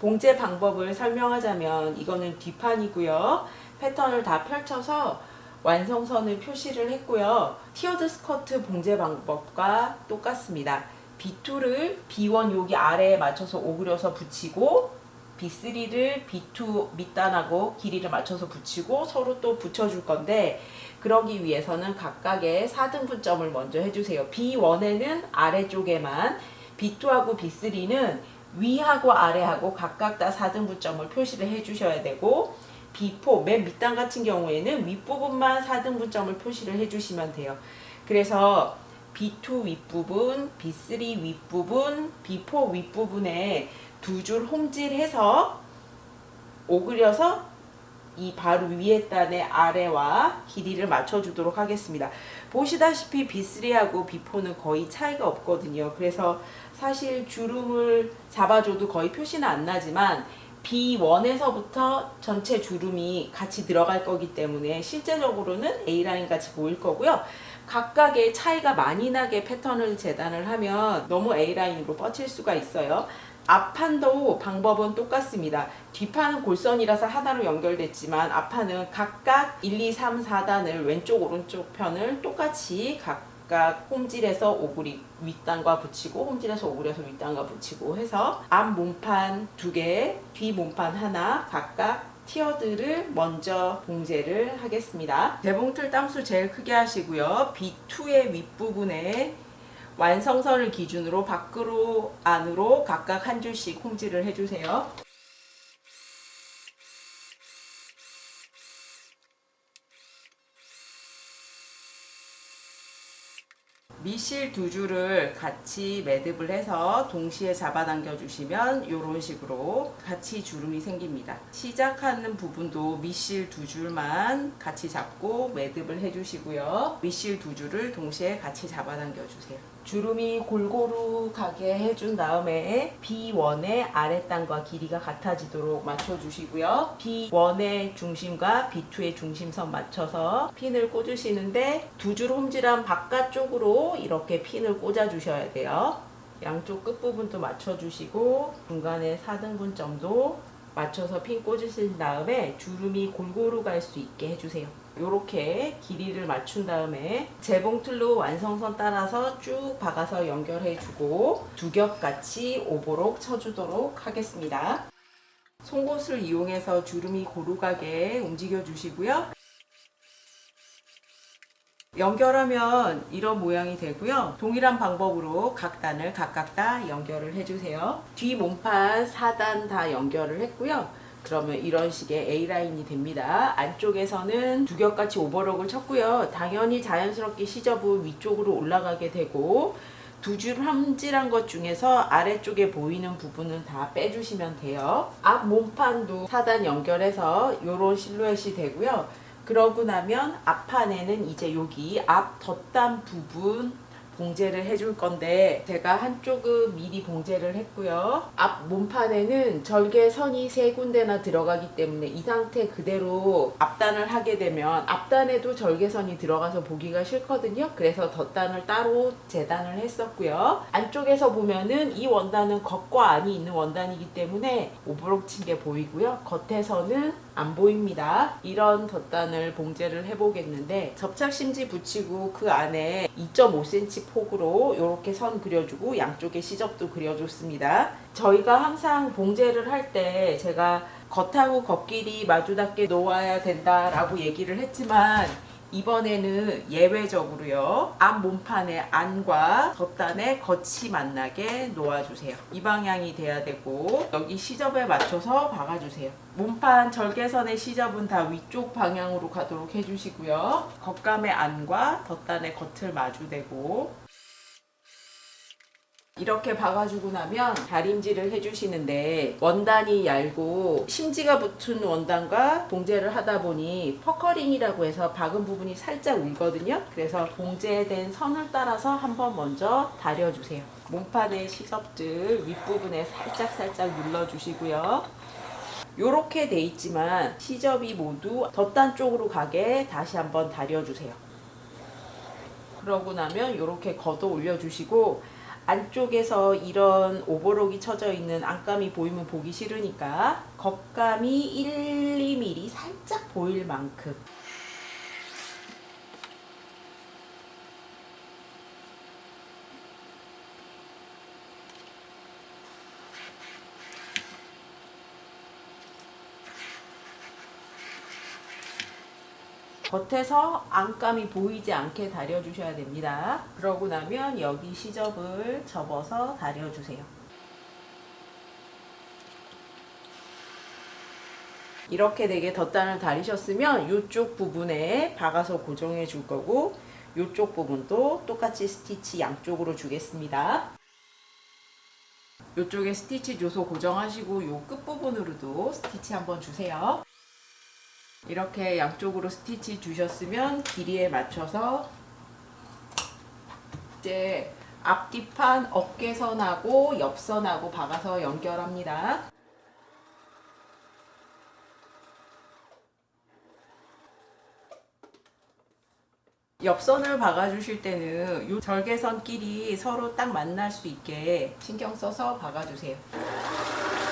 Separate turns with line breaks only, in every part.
봉제 방법을 설명하자면 이거는 뒷판이고요. 패턴을 다 펼쳐서 완성선을 표시를 했고요. 티어드 스커트 봉제 방법과 똑같습니다. B2를 B1 여기 아래에 맞춰서 오그려서 붙이고 B3를 B2 밑단하고 길이를 맞춰서 붙이고 서로 또 붙여줄 건데, 그러기 위해서는 각각의 4등분점을 먼저 해주세요. B1에는 아래쪽에만, B2하고 B3는 위하고 아래하고 각각 다 4등분점을 표시를 해주셔야 되고, B4 맨 밑단 같은 경우에는 윗부분만 4등분점을 표시를 해주시면 돼요. 그래서 B2 윗부분, B3 윗부분, B4 윗부분에 두 줄 홈질해서 오그려서 이 바로 위에 단의 아래와 길이를 맞춰주도록 하겠습니다. 보시다시피 B3하고 B4는 거의 차이가 없거든요. 그래서 사실 주름을 잡아줘도 거의 표시는 안 나지만 B1에서부터 전체 주름이 같이 들어갈 거기 때문에 실제적으로는 A라인 같이 보일 거고요. 각각의 차이가 많이 나게 패턴을 재단을 하면 너무 A라인으로 뻗칠 수가 있어요. 앞판도 방법은 똑같습니다. 뒷판은 골선이라서 하나로 연결됐지만 앞판은 각각 1, 2, 3, 4단을 왼쪽 오른쪽 편을 똑같이 각각 홈질해서 오그리 윗단과 붙이고 홈질해서 오그려서 윗단과 붙이고 해서 앞 몸판 2개, 뒤 몸판 하나 각각 티어드를 먼저 봉제를 하겠습니다. 재봉틀 땀수 제일 크게 하시고요. B2의 윗부분에 완성선을 기준으로 밖으로 안으로 각각 한 줄씩 홈질을 해주세요. 밑실 두 줄을 같이 매듭을 해서 동시에 잡아당겨 주시면 이런 식으로 같이 주름이 생깁니다. 시작하는 부분도 밑실 두 줄만 같이 잡고 매듭을 해주시고요. 밑실 두 줄을 동시에 같이 잡아당겨 주세요. 주름이 골고루 가게 해준 다음에 B1의 아랫단과 길이가 같아지도록 맞춰주시고요. B1의 중심과 B2의 중심선 맞춰서 핀을 꽂으시는데 두 줄 홈질한 바깥쪽으로 이렇게 핀을 꽂아주셔야 돼요. 양쪽 끝부분도 맞춰주시고 중간에 4등분점도 맞춰서 핀 꽂으신 다음에 주름이 골고루 갈 수 있게 해주세요. 이렇게 길이를 맞춘 다음에 재봉틀로 완성선 따라서 쭉 박아서 연결해주고 두 겹같이 오도록 쳐주도록 하겠습니다. 송곳을 이용해서 주름이 고루 가게 움직여 주시고요. 연결하면 이런 모양이 되고요. 동일한 방법으로 각 단을 각각 다 연결을 해주세요. 뒤 몸판 4단 다 연결을 했고요. 그러면 이런 식의 A라인이 됩니다. 안쪽에서는 두 겹같이 오버록을 쳤고요. 당연히 자연스럽게 시접은 위쪽으로 올라가게 되고 두 줄 홈질한 것 중에서 아래쪽에 보이는 부분은 다 빼주시면 돼요. 앞 몸판도 4단 연결해서 이런 실루엣이 되고요. 그러고 나면 앞판에는 이제 여기 앞 덧단 부분 봉제를 해줄 건데 제가 한쪽은 미리 봉제를 했고요. 앞 몸판에는 절개선이 3군데나 들어가기 때문에 이 상태 그대로 앞단을 하게 되면 앞단에도 절개선이 들어가서 보기가 싫거든요. 그래서 덧단을 따로 재단을 했었고요. 안쪽에서 보면은 이 원단은 겉과 안이 있는 원단이기 때문에 오버록 친 게 보이고요. 겉에서는 안 보입니다. 이런 덧단을 봉제를 해보겠는데 접착심지 붙이고 그 안에 2.5cm 폭으로 이렇게 선 그려주고 양쪽에 시접도 그려줬습니다. 저희가 항상 봉제를 할 때 제가 겉하고 겉길이 마주닿게 놓아야 된다라고 얘기를 했지만 이번에는 예외적으로요. 앞 몸판의 안과 덧단의 겉이 만나게 놓아주세요. 이 방향이 돼야 되고 여기 시접에 맞춰서 박아주세요. 몸판 절개선의 시접은 다 위쪽 방향으로 가도록 해주시고요. 겉감의 안과 덧단의 겉을 마주대고 이렇게 박아주고 나면 다림질을 해주시는데 원단이 얇고 심지가 붙은 원단과 봉제를 하다 보니 퍼커링이라고 해서 박은 부분이 살짝 울거든요. 그래서 봉제된 선을 따라서 한번 먼저 다려주세요. 몸판의 시접들 윗부분에 살짝 눌러주시고요. 요렇게 돼 있지만 시접이 모두 덧단 쪽으로 가게 다시 한번 다려주세요. 그러고 나면 이렇게 걷어 올려주시고 안쪽에서 이런 오버록이 쳐져 있는 안감이 보이면 보기 싫으니까 겉감이 1, 2mm 살짝 보일 만큼 겉에서 안감이 보이지 않게 다려주셔야 됩니다. 그러고 나면 여기 시접을 접어서 다려주세요. 이렇게 4개 덧단을 다리셨으면 이쪽 부분에 박아서 고정해 줄 거고 이쪽 부분도 똑같이 스티치 양쪽으로 주겠습니다. 이쪽에 스티치 줘서 고정하시고 이 끝부분으로도 스티치 한번 주세요. 이렇게 양쪽으로 스티치 주셨으면 길이에 맞춰서 이제 앞뒤판 어깨선하고 옆선하고 박아서 연결합니다. 옆선을 박아주실 때는 이 절개선끼리 서로 딱 만날 수 있게 신경 써서 박아주세요.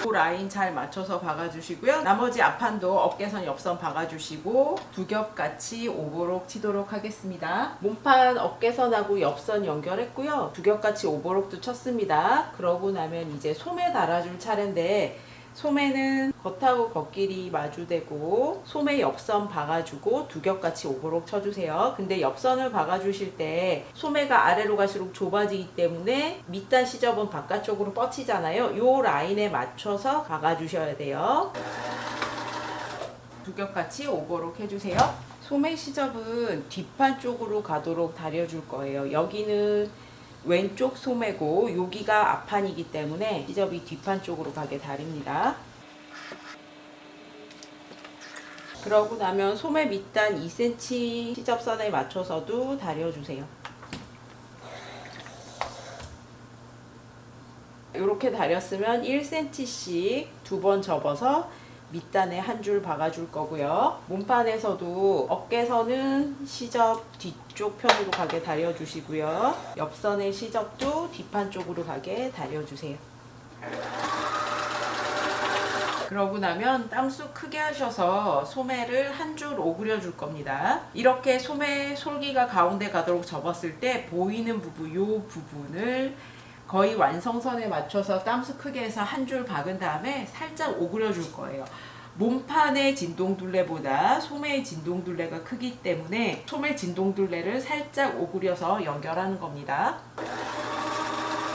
그 라인 잘 맞춰서 박아주시고요. 나머지 앞판도 어깨선 옆선 박아주시고 두 겹 같이 오버록 치도록 하겠습니다. 몸판 어깨선하고 옆선 연결했고요. 두 겹 같이 오버록도 쳤습니다. 그러고 나면 이제 소매 달아줄 차례인데 소매는 겉하고 겉길이 마주대고 소매 옆선 박아주고 두 겹 같이 오버록 쳐주세요. 근데 옆선을 박아주실 때 소매가 아래로 갈수록 좁아지기 때문에 밑단 시접은 바깥쪽으로 뻗치잖아요. 요 라인에 맞춰서 박아주셔야 돼요. 두 겹 같이 오버록 해주세요. 소매 시접은 뒷판 쪽으로 가도록 다려줄 거예요. 여기는 왼쪽 소매고 여기가 앞판이기 때문에 시접이 뒷판 쪽으로 가게 다립니다. 그러고 나면 소매 밑단 2cm 시접선에 맞춰서도 다려주세요. 이렇게 다렸으면 1cm씩 2번 접어서 밑단에 한 줄 박아줄 거고요. 몸판에서도 어깨선은 시접 뒤쪽 편으로 가게 다려주시고요. 옆선의 시접도 뒷판 쪽으로 가게 다려주세요. 그러고 나면 땀수 크게 하셔서 소매를 한 줄 오그려 줄 겁니다. 이렇게 소매 솔기가 가운데 가도록 접었을 때 보이는 부분, 요 부분을 거의 완성선에 맞춰서 땀수 크게 해서 한 줄 박은 다음에 살짝 오그려 줄 거예요. 몸판의 진동둘레보다 소매의 진동둘레가 크기 때문에 소매 진동둘레를 살짝 오그려서 연결하는 겁니다.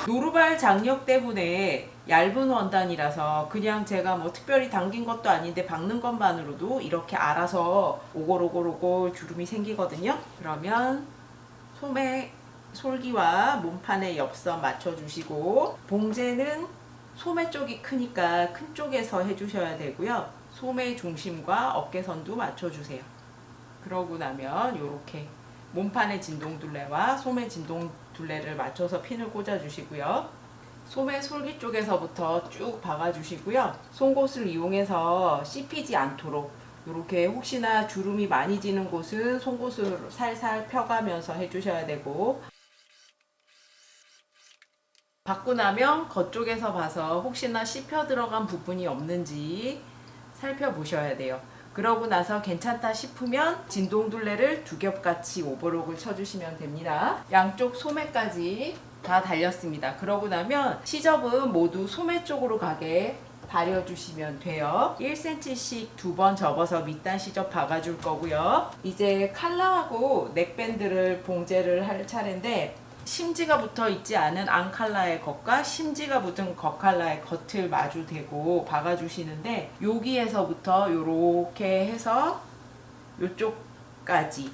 노루발 장력 때문에 얇은 원단이라서 그냥 제가 뭐 특별히 당긴 것도 아닌데 박는 것만으로도 이렇게 알아서 오골오골오골 주름이 생기거든요. 그러면 소매 솔기와 몸판의 옆선 맞춰주시고 봉제는 소매 쪽이 크니까 큰 쪽에서 해주셔야 되고요. 소매 중심과 어깨선도 맞춰주세요. 그러고 나면 이렇게 몸판의 진동둘레와 소매 진동둘레를 맞춰서 핀을 꽂아주시고요. 소매 솔기 쪽에서부터 쭉 박아주시고요. 송곳을 이용해서 씹히지 않도록 이렇게 혹시나 주름이 많이 지는 곳은 송곳을 살살 펴가면서 해주셔야 되고 받고 나면 겉쪽에서 봐서 혹시나 씹혀 들어간 부분이 없는지 살펴보셔야 돼요. 그러고 나서 괜찮다 싶으면 진동둘레를 두 겹 같이 오버록을 쳐주시면 됩니다. 양쪽 소매까지 다 달렸습니다. 그러고 나면 시접은 모두 소매 쪽으로 가게 다려주시면 돼요. 1cm씩 2번 접어서 밑단 시접 박아줄 거고요. 이제 칼라하고 넥밴드를 봉제를 할 차례인데 심지가 붙어 있지 않은 앙칼라의 겉과 심지가 붙은 겉칼라의 겉을 마주대고 박아주시는데 여기에서부터 이렇게 해서 이쪽까지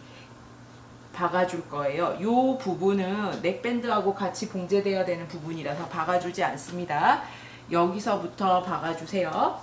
박아줄 거예요. 이 부분은 넥밴드하고 같이 봉제되어야 되는 부분이라서 박아주지 않습니다. 여기서부터 박아주세요.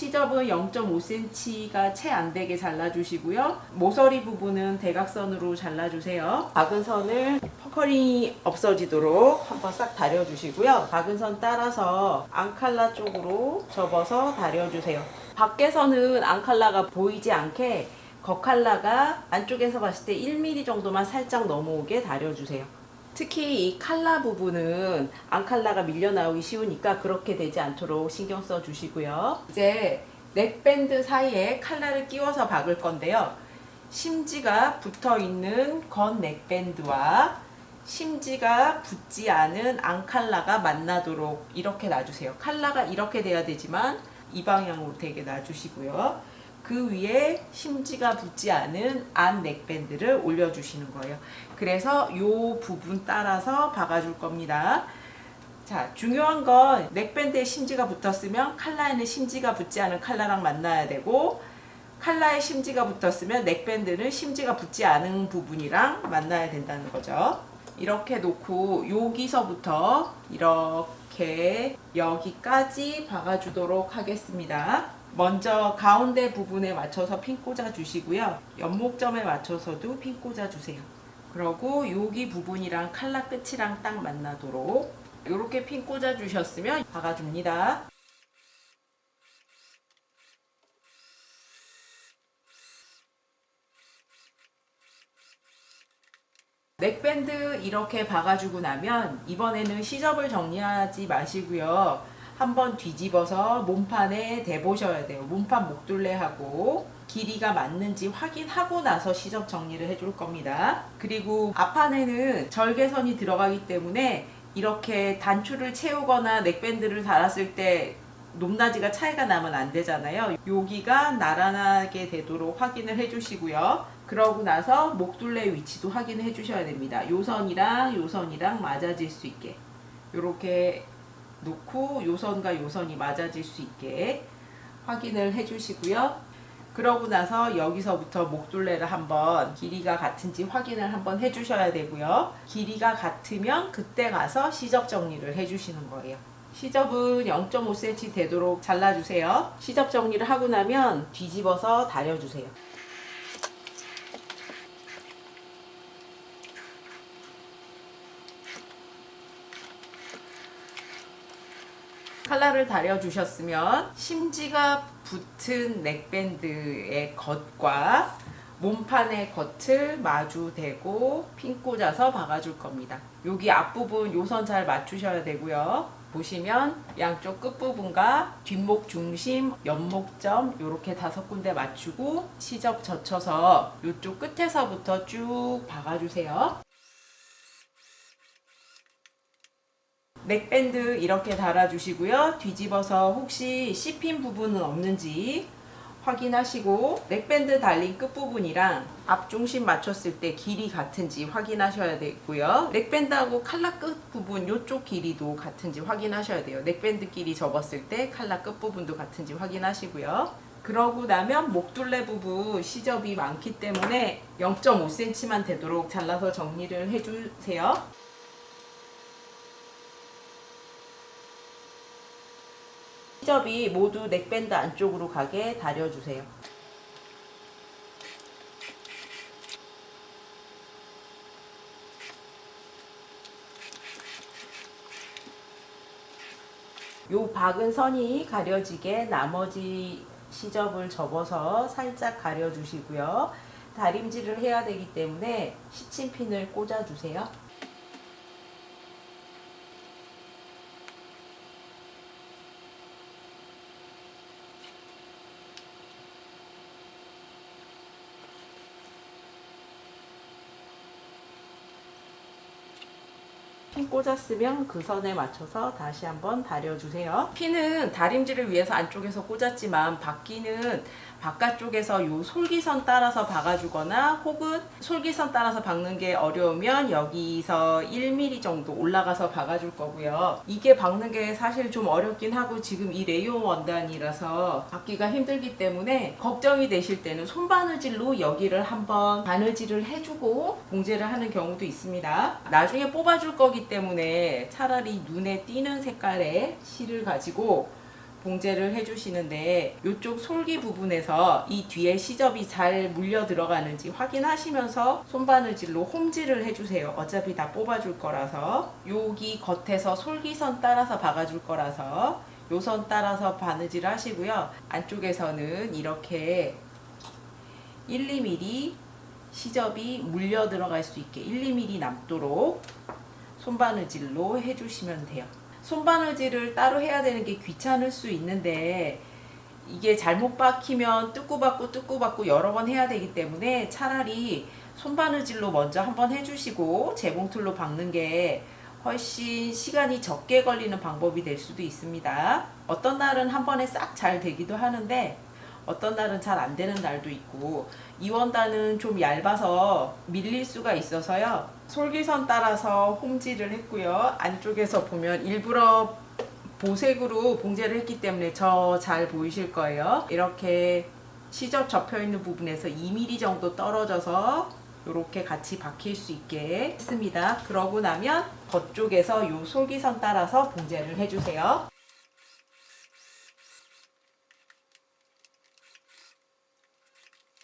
시접은 0.5cm가 채 안되게 잘라주시고요. 모서리 부분은 대각선으로 잘라주세요. 박은 선을 퍼커링이 없어지도록 한번 싹 다려주시고요. 박은 선 따라서 앙칼라 쪽으로 접어서 다려주세요. 밖에서는 앙칼라가 보이지 않게 겉칼라가 안쪽에서 봤을 때 1mm 정도만 살짝 넘어오게 다려주세요. 특히 이 칼라 부분은 안칼라가 밀려 나오기 쉬우니까 그렇게 되지 않도록 신경 써 주시고요. 이제 넥밴드 사이에 칼라를 끼워서 박을 건데요. 심지가 붙어 있는 건 넥밴드와 심지가 붙지 않은 안칼라가 만나도록 이렇게 놔주세요. 칼라가 이렇게 돼야 되지만 이 방향으로 되게 놔주시고요. 그 위에 심지가 붙지 않은 안 넥밴드를 올려주시는 거예요. 그래서 이 부분 따라서 박아줄 겁니다. 자, 중요한 건 넥밴드에 심지가 붙었으면 칼라에는 심지가 붙지 않은 칼라랑 만나야 되고, 칼라에 심지가 붙었으면 넥밴드는 심지가 붙지 않은 부분이랑 만나야 된다는 거죠. 이렇게 놓고 여기서부터 이렇게 여기까지 박아주도록 하겠습니다. 먼저 가운데 부분에 맞춰서 핀 꽂아 주시고요. 연목점에 맞춰서도 핀 꽂아 주세요. 그리고 여기 부분이랑 칼라 끝이랑 딱 만나도록 이렇게 핀 꽂아 주셨으면 박아줍니다. 넥밴드 이렇게 박아주고 나면 이번에는 시접을 정리하지 마시고요. 한번 뒤집어서 몸판에 대보셔야 돼요. 몸판 목둘레하고 길이가 맞는지 확인하고 나서 시접 정리를 해줄 겁니다. 그리고 앞판에는 절개선이 들어가기 때문에 이렇게 단추를 채우거나 넥밴드를 달았을 때 높낮이가 차이가 나면 안 되잖아요. 여기가 나란하게 되도록 확인을 해주시고요. 그러고 나서 목둘레 위치도 확인해 주셔야 됩니다. 요선이랑 요선이랑 맞아질 수 있게 이렇게 놓고 요선과 요선이 맞아질 수 있게 확인을 해 주시고요. 그러고 나서 여기서부터 목둘레를 한번 길이가 같은지 확인을 한번 해 주셔야 되고요. 길이가 같으면 그때 가서 시접 정리를 해 주시는 거예요. 시접은 0.5cm 되도록 잘라주세요. 시접 정리를 하고 나면 뒤집어서 다려주세요. 칼라를 다려주셨으면 심지가 붙은 넥밴드의 겉과 몸판의 겉을 마주대고 핀 꽂아서 박아줄 겁니다. 여기 앞부분 요선 잘 맞추셔야 되고요. 보시면 양쪽 끝부분과 뒷목 중심, 연목점 이렇게 5군데 맞추고 시접 젖혀서 이쪽 끝에서부터 쭉 박아주세요. 넥밴드 이렇게 달아주시고요. 뒤집어서 혹시 씹힌 부분은 없는지 확인하시고 넥밴드 달린 끝부분이랑 앞중심 맞췄을 때 길이 같은지 확인하셔야 되고요. 넥밴드하고 칼라 끝 부분 이쪽 길이도 같은지 확인하셔야 돼요. 넥밴드 길이 접었을 때 칼라 끝 부분도 같은지 확인하시고요. 그러고 나면 목둘레 부분 시접이 많기 때문에 0.5cm만 되도록 잘라서 정리를 해주세요. 시접이 모두 넥밴드 안쪽으로 가게 다려주세요. 요 박은 선이 가려지게 나머지 시접을 접어서 살짝 가려주시고요. 다림질을 해야 되기 때문에 시침핀을 꽂아주세요. 핀 꽂았으면 그 선에 맞춰서 다시 한번 다려주세요. 핀은 다림질을 위해서 안쪽에서 꽂았지만 박기는 바깥쪽에서 요 솔기선 따라서 박아주거나 혹은 솔기선 따라서 박는 게 어려우면 여기서 1mm 정도 올라가서 박아줄 거고요. 이게 박는 게 사실 좀 어렵긴 하고 지금 이 레이온 원단이라서 박기가 힘들기 때문에 걱정이 되실 때는 손바느질로 여기를 한번 바느질을 해주고 봉제를 하는 경우도 있습니다. 나중에 뽑아줄 거기 때문에 차라리 눈에 띄는 색깔의 실을 가지고 봉제를 해주시는데 이쪽 솔기 부분에서 이 뒤에 시접이 잘 물려 들어가는지 확인하시면서 손바느질로 홈질을 해주세요. 어차피 다 뽑아줄 거라서 여기 겉에서 솔기선 따라서 박아줄 거라서 요선 따라서 바느질 하시고요. 안쪽에서는 이렇게 1, 2mm 시접이 물려 들어갈 수 있게 1, 2mm 남도록 손바느질로 해주시면 돼요. 손바느질을 따로 해야 되는 게 귀찮을 수 있는데 이게 잘못 박히면 뜯고 받고 여러 번 해야 되기 때문에 차라리 손바느질로 먼저 한번 해주시고 재봉틀로 박는 게 훨씬 시간이 적게 걸리는 방법이 될 수도 있습니다. 어떤 날은 한 번에 싹 잘 되기도 하는데 어떤 날은 잘 안 되는 날도 있고, 이 원단은 좀 얇아서 밀릴 수가 있어서요. 솔기선 따라서 홈질을 했고요. 안쪽에서 보면 일부러 보색으로 봉제를 했기 때문에 저 잘 보이실 거예요. 이렇게 시접 접혀 있는 부분에서 2mm 정도 떨어져서 이렇게 같이 박힐 수 있게 했습니다. 그러고 나면 겉쪽에서 이 솔기선 따라서 봉제를 해주세요.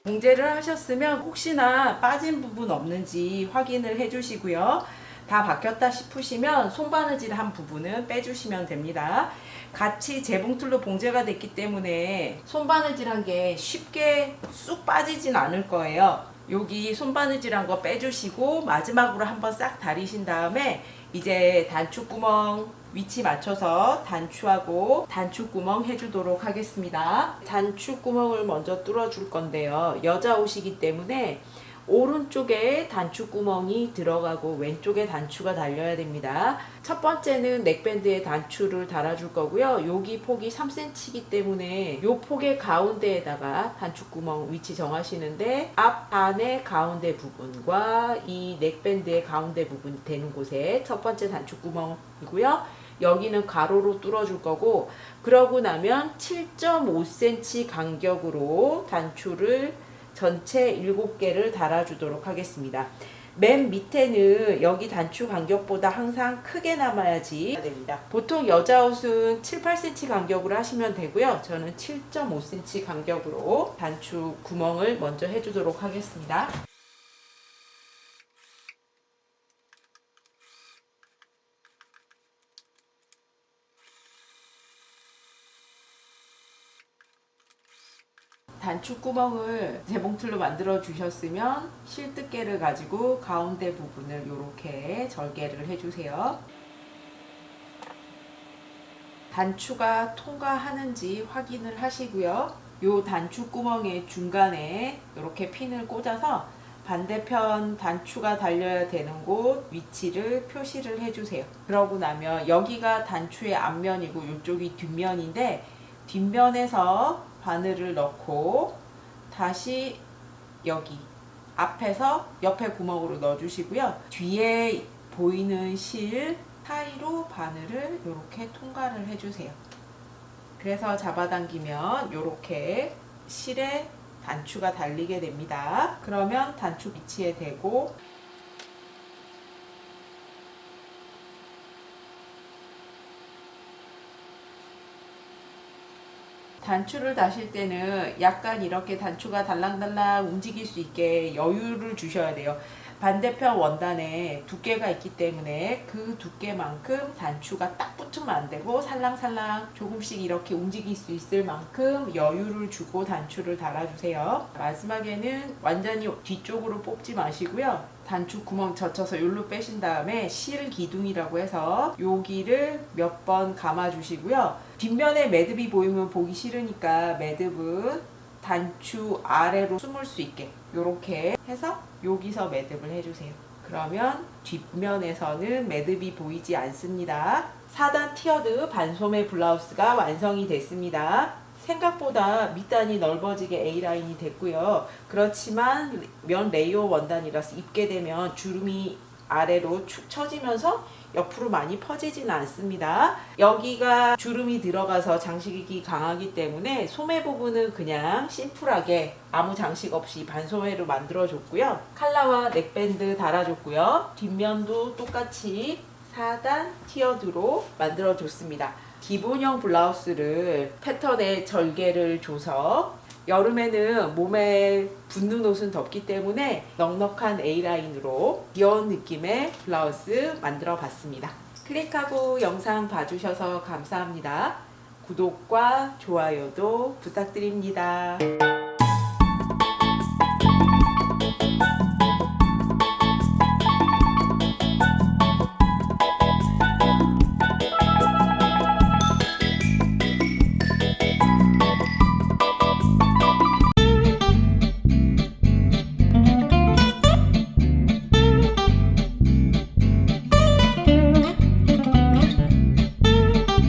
봉제를 하셨으면 혹시나 빠진 부분 없는지 확인을 해주시고요. 다 박혔다 싶으시면 손바느질 한 부분은 빼주시면 됩니다. 같이 재봉틀로 봉제가 됐기 때문에 손바느질 한 게 쉽게 쑥 빠지진 않을 거예요. 여기 손바느질 한 거 빼주시고 마지막으로 한번 싹 다리신 다음에 이제 단추구멍 위치 맞춰서 단추하고 단추구멍 해주도록 하겠습니다. 단추구멍을 먼저 뚫어줄 건데요. 여자 옷이기 때문에 오른쪽에 단추구멍이 들어가고 왼쪽에 단추가 달려야 됩니다. 첫 번째는 넥밴드에 단추를 달아줄 거고요. 여기 폭이 3cm이기 때문에 이 폭의 가운데에다가 단추구멍 위치 정하시는데 앞 안의 가운데 부분과 이 넥밴드의 가운데 부분 되는 곳에 첫 번째 단추구멍이고요. 여기는 가로로 뚫어줄 거고, 그러고 나면 7.5cm 간격으로 단추를 전체 7개를 달아주도록 하겠습니다. 맨 밑에는 여기 단추 간격보다 항상 크게 남아야지 됩니다. 보통 여자 옷은 7, 8cm 간격으로 하시면 되고요. 저는 7.5cm 간격으로 단추 구멍을 먼저 해주도록 하겠습니다. 단추구멍을 재봉틀로 만들어 주셨으면 실뜨개를 가지고 가운데 부분을 이렇게 절개를 해주세요. 단추가 통과하는지 확인을 하시고요. 이 단추구멍의 중간에 이렇게 핀을 꽂아서 반대편 단추가 달려야 되는 곳 위치를 표시를 해주세요. 그러고 나면 여기가 단추의 앞면이고 이쪽이 뒷면인데, 뒷면에서 바늘을 넣고 다시 여기 앞에서 옆에 구멍으로 넣어주시고요. 뒤에 보이는 실 사이로 바늘을 이렇게 통과를 해주세요. 그래서 잡아당기면 이렇게 실에 단추가 달리게 됩니다. 그러면 단추 위치에 대고 단추를 다실 때는 약간 이렇게 단추가 달랑달랑 움직일 수 있게 여유를 주셔야 돼요. 반대편 원단에 두께가 있기 때문에 그 두께만큼 단추가 딱 붙으면 안 되고 살랑살랑 조금씩 이렇게 움직일 수 있을 만큼 여유를 주고 단추를 달아주세요. 마지막에는 완전히 뒤쪽으로 뽑지 마시고요. 단추 구멍 젖혀서 여기로 빼신 다음에 실 기둥이라고 해서 여기를 몇 번 감아 주시고요. 뒷면에 매듭이 보이면 보기 싫으니까 매듭은 단추 아래로 숨을 수 있게 이렇게 해서 여기서 매듭을 해주세요. 그러면 뒷면에서는 매듭이 보이지 않습니다. 4단 티어드 반소매 블라우스가 완성이 됐습니다. 생각보다 밑단이 넓어지게 A라인이 됐고요. 그렇지만 면 레이어 원단이라서 입게 되면 주름이 아래로 축 처지면서 옆으로 많이 퍼지지는 않습니다. 여기가 주름이 들어가서 장식이 강하기 때문에 소매 부분은 그냥 심플하게 아무 장식 없이 반소매로 만들어 줬고요. 칼라와 넥밴드 달아줬고요. 뒷면도 똑같이 4단 티어드로 만들어 줬습니다. 기본형 블라우스를 패턴에 절개를 줘서 여름에는 몸에 붙는 옷은 덥기 때문에 넉넉한 A라인으로 귀여운 느낌의 블라우스 만들어 봤습니다. 클릭하고 영상 봐주셔서 감사합니다. 구독과 좋아요도 부탁드립니다.